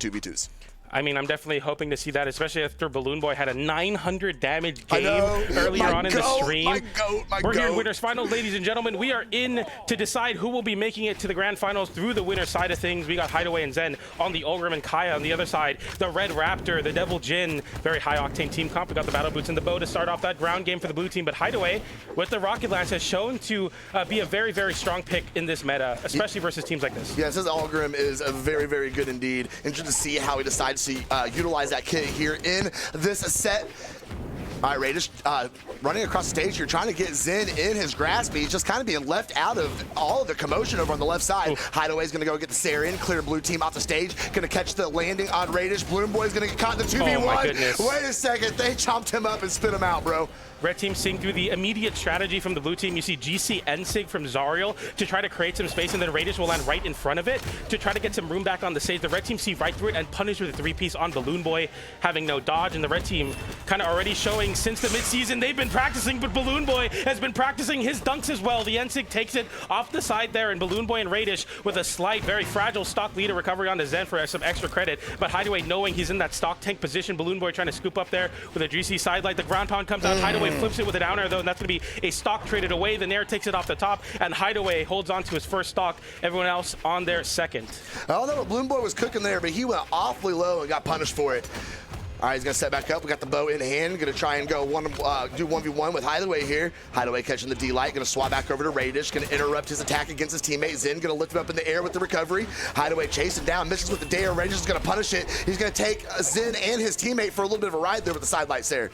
2v2s. I mean, I'm definitely hoping to see that, especially after BalloonBoy had a 900 damage game earlier on in the stream. We're here in Winners Finals, ladies and gentlemen. We are in to decide who will be making it to the Grand Finals through the winner side of things. We got Hideaway and Zen on the Ulgrim and Kaya on the other side. The Red Raptor, the Devil Jin, very high-octane team comp. We got the Battle Boots and the Bow to start off that ground game for the blue team. But Hideaway, with the Rocket Lance, has shown to be a very, very strong pick in this meta, especially versus teams like this. Yes, his Ulgrim is a very, very good indeed. Interested to see how he decides to utilize that kit here in this set. All right, Raydish running across the stage here, trying to get Zen in his grasp. He's just kind of being left out of all of the commotion over on the left side. Hideaway's going to go get the Sarah in, clear blue team off the stage. Going to catch the landing on Raydish. BalloonBoy's going to get caught in the 2v1. Oh my goodness. Wait a second, they chomped him up and spit him out, bro. Red team seeing through the immediate strategy from the blue team. You see GC Ensig from Zariel to try to create some space, and then Raydish will land right in front of it to try to get some room back on the stage. The red team see right through it and punish with a three-piece on BalloonBoy, having no dodge. And the red team kind of already showing since the midseason they've been practicing, but BalloonBoy has been practicing his dunks as well. The Ensig takes it off the side there, and BalloonBoy and Raydish with a slight, very fragile stock leader recovery on the Zen for some extra credit. But Hideaway knowing he's in that stock tank position. BalloonBoy trying to scoop up there with a GC sidelight. The ground pound comes out. Hideaway flips it with a downer, though, and that's going to be a stock traded away. The Nair takes it off the top, and Hideaway holds on to his first stock. Everyone else on their second. I don't know what BalloonBoy was cooking there, but he went awfully low and got punished for it. All right, he's going to set back up. We got the bow in hand. Going to try and go do 1v1 with Hideaway here. Hideaway catching the D-Light. Going to swap back over to Raydish. Going to interrupt his attack against his teammate. Zen going to lift him up in the air with the recovery. Hideaway chasing down, misses with the dare. Raydish is going to punish it. He's going to take Zen and his teammate for a little bit of a ride there with the sidelights there.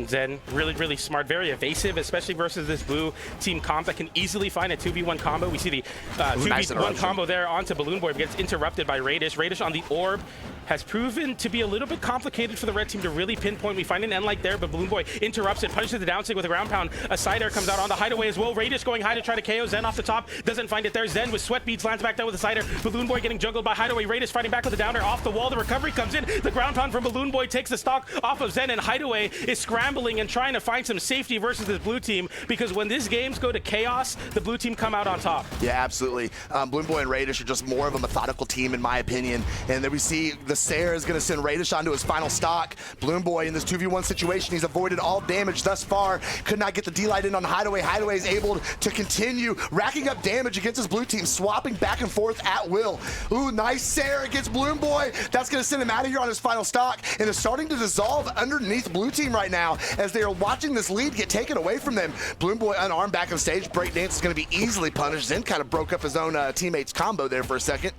Zen, really, really smart, very evasive, especially versus this blue team comp that can easily find a 2v1 combo. We see the 2v1 combo there onto BalloonBoy, gets interrupted by Raydish. Raydish on the orb has proven to be a little bit complicated for the red team to really pinpoint. We find an end light there, but BalloonBoy interrupts it, punishes the downsig with a ground pound. A side air comes out on the Hideaway as well. Raydish going high to try to KO Zen off the top, doesn't find it there. Zen with sweat beads lands back down with a side air. BalloonBoy getting juggled by Hideaway. Raydish fighting back with a downer off the wall. The recovery comes in. The ground pound from BalloonBoy takes the stock off of Zen, and Hideaway is scrambling and trying to find some safety versus this blue team, because when these games go to chaos, the blue team come out on top. Yeah, absolutely. BalloonBoy and Raydish are just more of a methodical team, in my opinion. And then we see the Sarah is going to send Raydish onto his final stock. BalloonBoy in this 2v1 situation, he's avoided all damage thus far. Could not get the D-Light in on Hideaway. Hideaway is able to continue racking up damage against his blue team, swapping back and forth at will. Ooh, nice Sarah against BalloonBoy. That's going to send him out of here on his final stock, and is starting to dissolve underneath blue team right now as they are watching this lead get taken away from them. BalloonBoy unarmed back on stage. Breakdance is going to be easily punished. Zen kind of broke up his own teammate's combo there for a second.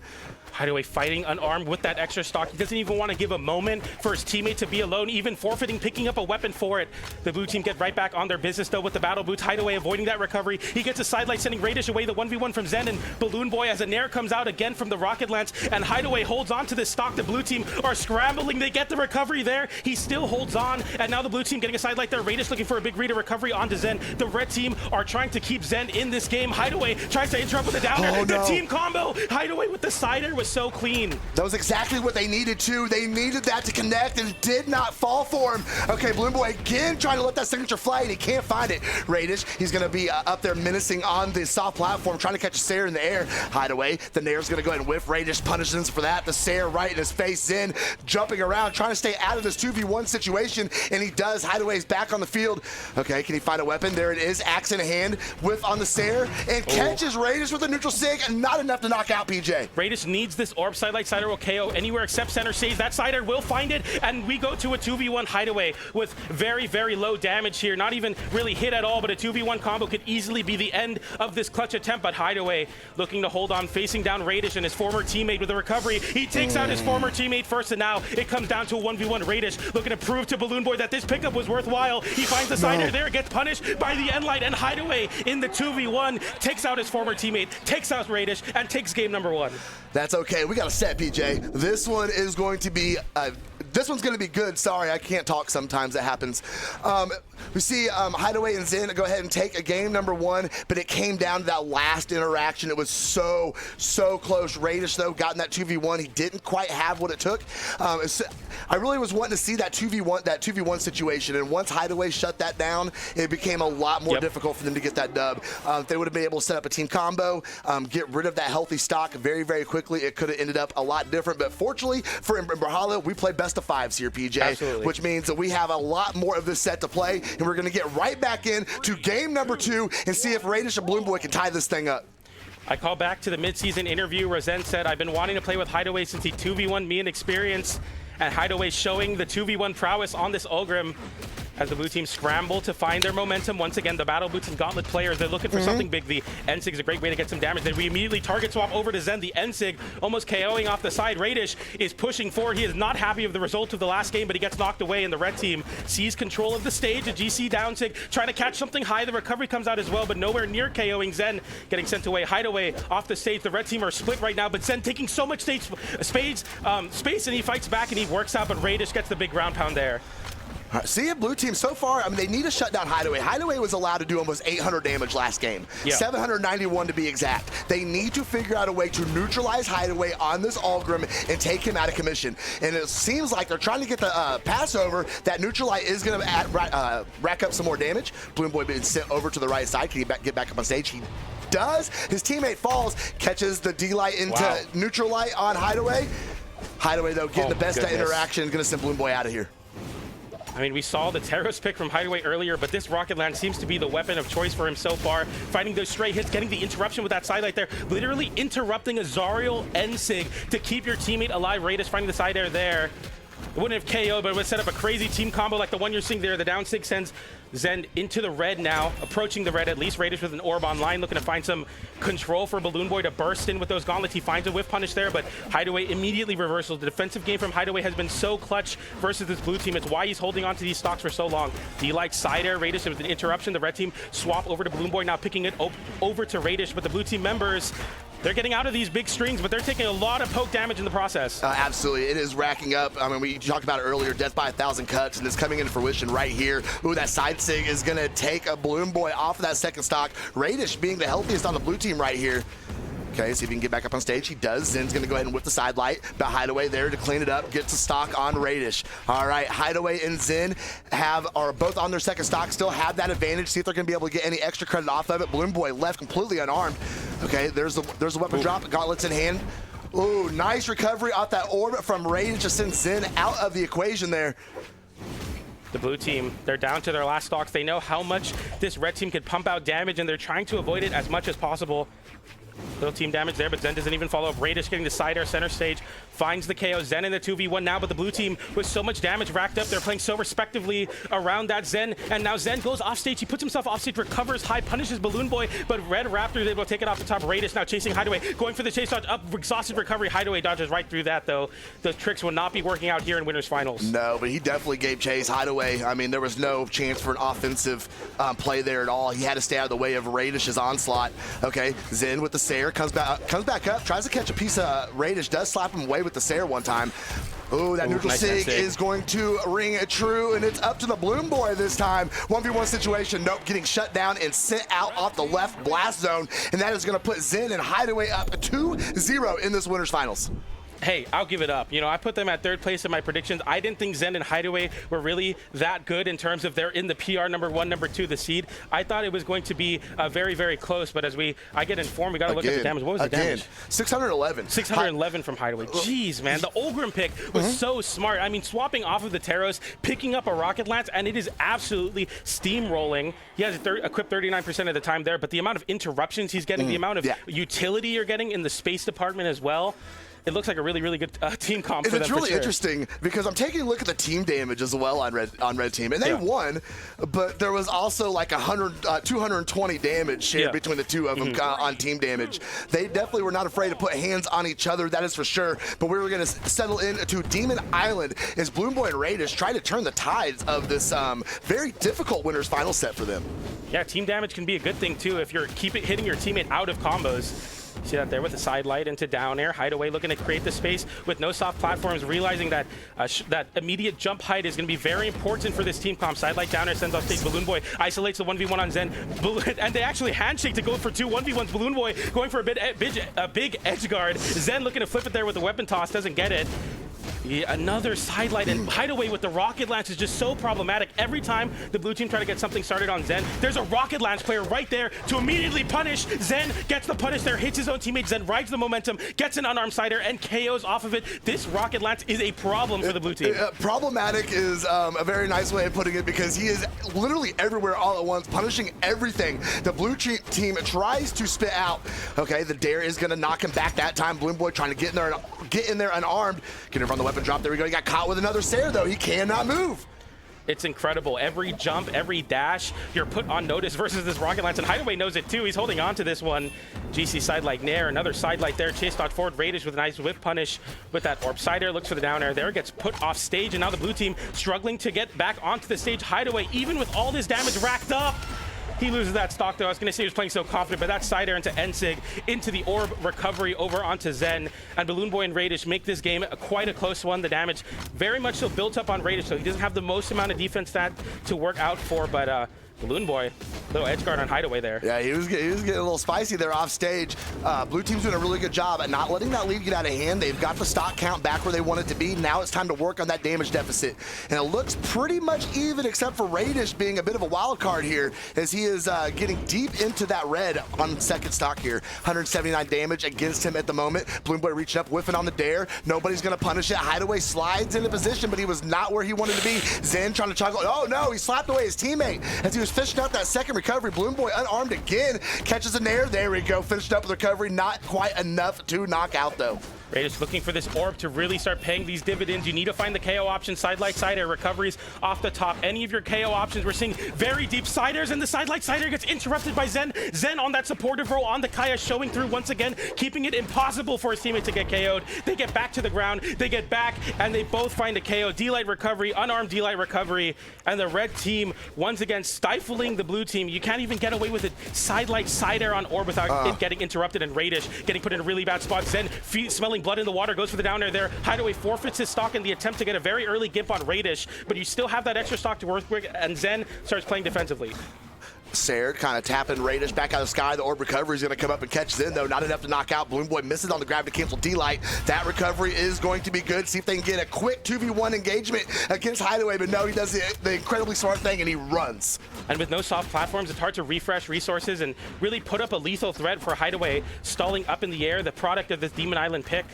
Hideaway fighting unarmed with that extra stock. He doesn't even want to give a moment for his teammate to be alone, even forfeiting, picking up a weapon for it. The blue team get right back on their business, though, with the battle boots. Hideaway avoiding that recovery. He gets a sidelight, sending Raydish away the 1v1 from Zen, and BalloonBoy as a Nair comes out again from the Rocket Lance, and Hideaway holds on to this stock. The blue team are scrambling. They get the recovery there. He still holds on, and now the blue team getting a sidelight there. Raydish looking for a big reader recovery onto Zen. The red team are trying to keep Zen in this game. Hideaway tries to interrupt with a downer. Oh, no. The team combo. Hideaway with the sider was so clean. That was exactly what they needed to. They needed that to connect, and it did not fall for him. Okay, BalloonBoy again trying to let that signature fly, and he can't find it. Raydish, he's going to be up there menacing on the soft platform, trying to catch a Sarah in the air. Hideaway, the Nair's going to go ahead and whiff. Raydish punishes him for that. The Sarah right in his face. Zen jumping around, trying to stay out of this 2v1 situation, and he does. Hideaway's back on the field. Okay, can he find a weapon? There it is, axe in hand, whiff on the Sarah, and catches Raydish with a neutral sig, and not enough to knock out PJ. Raydish needs this orb sidelight. Sider will KO anywhere except center stage. That Sider will find it, and we go to a 2v1 Hideaway with very, very low damage here. Not even really hit at all, but a 2v1 combo could easily be the end of this clutch attempt. But Hideaway looking to hold on, facing down Raydish and his former teammate with a recovery. He takes out his former teammate first, and now it comes down to a 1v1. Raydish looking to prove to BalloonBoy that this pickup was worthwhile. He finds the Sider there, gets punished by the end light, and Hideaway in the 2v1 takes out his former teammate, takes out Raydish, and takes game number 1. That's okay. We got a set, PJ. This one is going to be this one's going to be good. Sorry, I can't talk sometimes. That happens. We see Hideaway and Zen go ahead and take a game number 1, but it came down to that last interaction. It was so close. Raydish, though, got in that 2v1. He didn't quite have what it took. I really was wanting to see that 2v1 situation, and once Hideaway shut that down, it became a lot more difficult for them to get that dub. If they would have been able to set up a team combo, get rid of that healthy stock very quickly, it could have ended up a lot different. But fortunately for Brawlhalla, we play best of 5s here, PJ. Absolutely. Which means that we have a lot more of this set to play, and we're going to get right back in to game number 2 and see if Raydish and BalloonBoy can tie this thing up. I call back to the mid-season interview where Zen said, I've been wanting to play with Hideaway since he 2v1 me in experience, and Hideaway showing the 2v1 prowess on this Ulgrim as the blue team scramble to find their momentum. Once again, the Battle Boots and Gauntlet players, they're looking for something big. The Ensig is a great way to get some damage. Then we immediately target swap over to Zen. The Ensig almost KOing off the side. Raydish is pushing forward. He is not happy with the result of the last game, but he gets knocked away, and the red team sees control of the stage. A GC downsig trying to catch something high. The recovery comes out as well, but nowhere near KOing Zen. Getting sent away. Hideaway off the stage. The red team are split right now, but Zen taking so much space, and he fights back and he works out, but Raydish gets the big ground pound there. See if blue team so far, I mean, they need to shut down Hideaway. Hideaway was allowed to do almost 800 damage last game. 791 to be exact. They need to figure out a way to neutralize Hideaway on this Ulgrim and take him out of commission. And it seems like they're trying to get the pass over. That Neutralite is going to rack up some more damage. BalloonBoy being sent over to the right side. Can he get back up on stage? He does. His teammate falls, catches the D-Light into Neutralite on Hideaway. Hideaway, though, getting the best interaction, going to send BalloonBoy out of here. I mean, we saw the Terros pick from Hideaway earlier, but this Rocket Land seems to be the weapon of choice for him so far. Finding those stray hits, getting the interruption with that sidelight there, literally interrupting a Zariel Ensig to keep your teammate alive. Raydish finding the side air there. It wouldn't have KO'd, but it would set up a crazy team combo like the one you're seeing there. The down 6 sends Zen into the red now, approaching the red at least. Raydish with an orb online, looking to find some control for BalloonBoy to burst in with those gauntlets. He finds a whiff punish there, but Hideaway immediately reversals. The defensive game from Hideaway has been so clutch versus this blue team. It's why he's holding on to these stocks for so long. D-Light side air, Raydish with an interruption. The red team swap over to BalloonBoy, now picking it over to Raydish, but the blue team members, they're getting out of these big strings, but they're taking a lot of poke damage in the process. Absolutely, it is racking up. I mean, we talked about it earlier, death by 1,000 cuts, and it's coming into fruition right here. Ooh, that side sig is gonna take a BalloonBoy off of that second stock. Raydish being the healthiest on the blue team right here. Okay, see if he can get back up on stage. He does. Zen's going to go ahead and whip the side light. But Hideaway there to clean it up. Gets a stock on Raydish. All right, Hideaway and Zen are both on their second stock. Still have that advantage. See if they're going to be able to get any extra credit off of it. BalloonBoy left completely unarmed. Okay, there's the weapon drop. Gauntlets in hand. Ooh, nice recovery off that orbit from Raydish to send Zen out of the equation there. The blue team, they're down to their last stocks. They know how much this red team could pump out damage, and they're trying to avoid it as much as possible. Little team damage there, but Zen doesn't even follow up. Raydish getting the side air center stage, finds the KO. Zen in the 2v1 now, but the blue team with so much damage racked up, they're playing so respectively around that Zen, and now Zen goes off stage. He puts himself off stage, recovers high, punishes BalloonBoy, but Red Raptor is able to take it off the top. Raydish now chasing Hideaway, going for the chase dodge up, exhausted recovery. Hideaway dodges right through that, though. Those tricks will not be working out here in Winners Finals. No, but he definitely gave chase. Hideaway, I mean, there was no chance for an offensive play there at all. He had to stay out of the way of Raydish's onslaught. Okay, Zen with the Sayer, comes back up, tries to catch a piece of Raydish, does slap him away with the Sayer one time. Ooh, that neutral nice sig is going to ring true, and it's up to the BalloonBoy this time. 1v1 situation, nope, getting shut down and sent out off the left blast zone, and that is going to put Zen and Hideaway up 2-0 in this Winners Finals. Hey, I'll give it up. You know, I put them at third place in my predictions. I didn't think Zen and Hideaway were really that good in terms of they're in the PR number 1, number 2, the seed. I thought it was going to be very, very close, but as I get informed, we got to look at the damage. What was the damage? 611. 611 from Hideaway. Jeez, man. The Ulgrim pick was so smart. I mean, swapping off of the Terros, picking up a Rocket Lance, and it is absolutely steamrolling. He has equipped 39% of the time there, but the amount of interruptions he's getting, the amount of utility you're getting in the space department as well, it looks like a really, really good team comp for them. It's really interesting because I'm taking a look at the team damage as well on red team, and they won, but there was also like 220 damage shared between the two of them on team damage. They definitely were not afraid to put hands on each other, that is for sure. But we were going to settle into Demon Island as BalloonBoy and Raydish try to turn the tides of this very difficult Winners Final set for them. Yeah, team damage can be a good thing too if you're hitting your teammate out of combos. See that there with the side light into down air. Hideaway looking to create the space with no soft platforms, realizing that that immediate jump height is going to be very important for this team comp. Side light down air sends off stage. BalloonBoy isolates the 1v1 on Zen. And they actually handshake to go for two 1v1s. BalloonBoy going for a big edge guard. Zen looking to flip it there with the weapon toss, doesn't get it. Yeah, another sidelight, and Hideaway with the rocket launch is just so problematic. Every time the blue team try to get something started on Zen, there's a rocket launch player right there to immediately punish. Zen gets the punish there, hits his own teammate. Zen rides the momentum, gets an unarmed sider, and KOs off of it. This rocket launch is a problem for the blue team. Problematic is a very nice way of putting it, because he is literally everywhere all at once, punishing everything the blue team tries to spit out. Okay, the dare is going to knock him back that time. BalloonBoy trying to get in there unarmed. Get him from the weapon drop. There we go. He got caught with another Sair, though. He cannot move. It's incredible. Every jump, every dash, you're put on notice versus this rocket launch, and Hideaway knows it too. He's holding on to this one. GC side light nair, another side light there. Chase dodge forward. Raydish with a nice whip punish with that orb. Side air looks for the down air there. Gets put off stage, and now the blue team struggling to get back onto the stage. Hideaway, even with all this damage racked up, he loses that stock, though. I was going to say he was playing so confident, but that side air into Ensig, into the orb recovery over onto Zen. And BalloonBoy and Raydish make this game quite a close one. The damage very much so built up on Raydish, so he doesn't have the most amount of defense stat to work out for, but BalloonBoy, little edge guard on Hideaway there. Yeah, he was getting a little spicy there off stage. Blue team's doing a really good job at not letting that lead get out of hand. They've got the stock count back where they want it to be. Now it's time to work on that damage deficit. And it looks pretty much even, except for Raydish being a bit of a wild card here, as he is getting deep into that red on second stock here. 179 damage against him at the moment. BalloonBoy reaching up, whiffing on the dare. Nobody's going to punish it. Hideaway slides into position, but he was not where he wanted to be. Zen trying to toggle. Oh, no, he slapped away his teammate as he was fishing out that second recovery. BalloonBoy unarmed again, catches a nair. There we go, finished up with recovery. Not quite enough to knock out, though. Raydish looking for this orb to really start paying these dividends. You need to find the KO option. Side light, side air, recoveries off the top. Any of your KO options, we're seeing very deep side airs, and the side light, side air gets interrupted by Zen. Zen on that supportive role on the Kaya, showing through once again, keeping it impossible for his teammate to get KO'd. They get back to the ground, they get back, and they both find a KO. D-light recovery, unarmed D-light recovery, and the red team once again stifling the blue team. You can't even get away with it. Side light, side air on orb without it getting interrupted, and Raydish getting put in a really bad spot. Zen smelling blood in the water, goes for the down air there. Hideaway forfeits his stock in the attempt to get a very early gimp on Raydish, but you still have that extra stock to work with, and Zen starts playing defensively. Sair kind of tapping Raydish back out of the sky. The orb recovery is going to come up and catch Zen, though. Not enough to knock out. BalloonBoy misses on the grab to cancel D-Light. That recovery is going to be good. See if they can get a quick 2v1 engagement against Hideaway, but no, he does the incredibly smart thing, and he runs. And with no soft platforms, it's hard to refresh resources and really put up a lethal threat for Hideaway, stalling up in the air, the product of this Demon Island pick.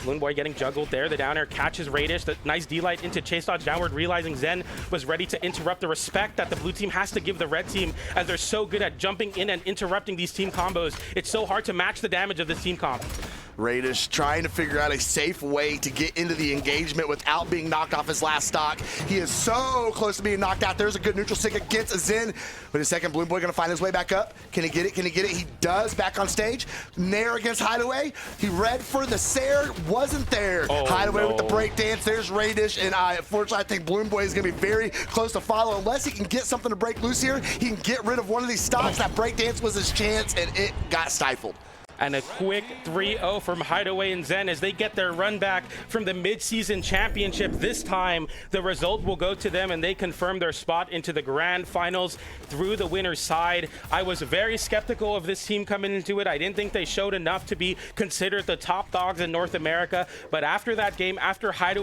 BalloonBoy getting juggled there. The down air catches Raydish. The nice D-light into chase dodge downward, realizing Zen was ready to interrupt the respect that the blue team has to give the red team, as they're so good at jumping in and interrupting these team combos. It's so hard to match the damage of this team comp. Raydish trying to figure out a safe way to get into the engagement without being knocked off his last stock. He is so close to being knocked out. There's a good neutral stick against Zen. But in a second, BalloonBoy gonna find his way back up. Can he get it? Can he get it? He does, back on stage. Nair against Hideaway. He read for the Sair, wasn't there. Oh, Hideaway no. with the break dance. There's Raydish, and unfortunately, I think BalloonBoy is gonna be very close to follow. Unless he can get something to break loose here, he can get rid of one of these stocks. That break dance was his chance, and it got stifled. And a quick 3-0 from Hideaway and Zen as they get their run back from the mid-season championship. This time, the result will go to them, and they confirm their spot into the grand finals through the winner's side. I was very skeptical of this team coming into it. I didn't think they showed enough to be considered the top dogs in North America. But after that game, after Hideaway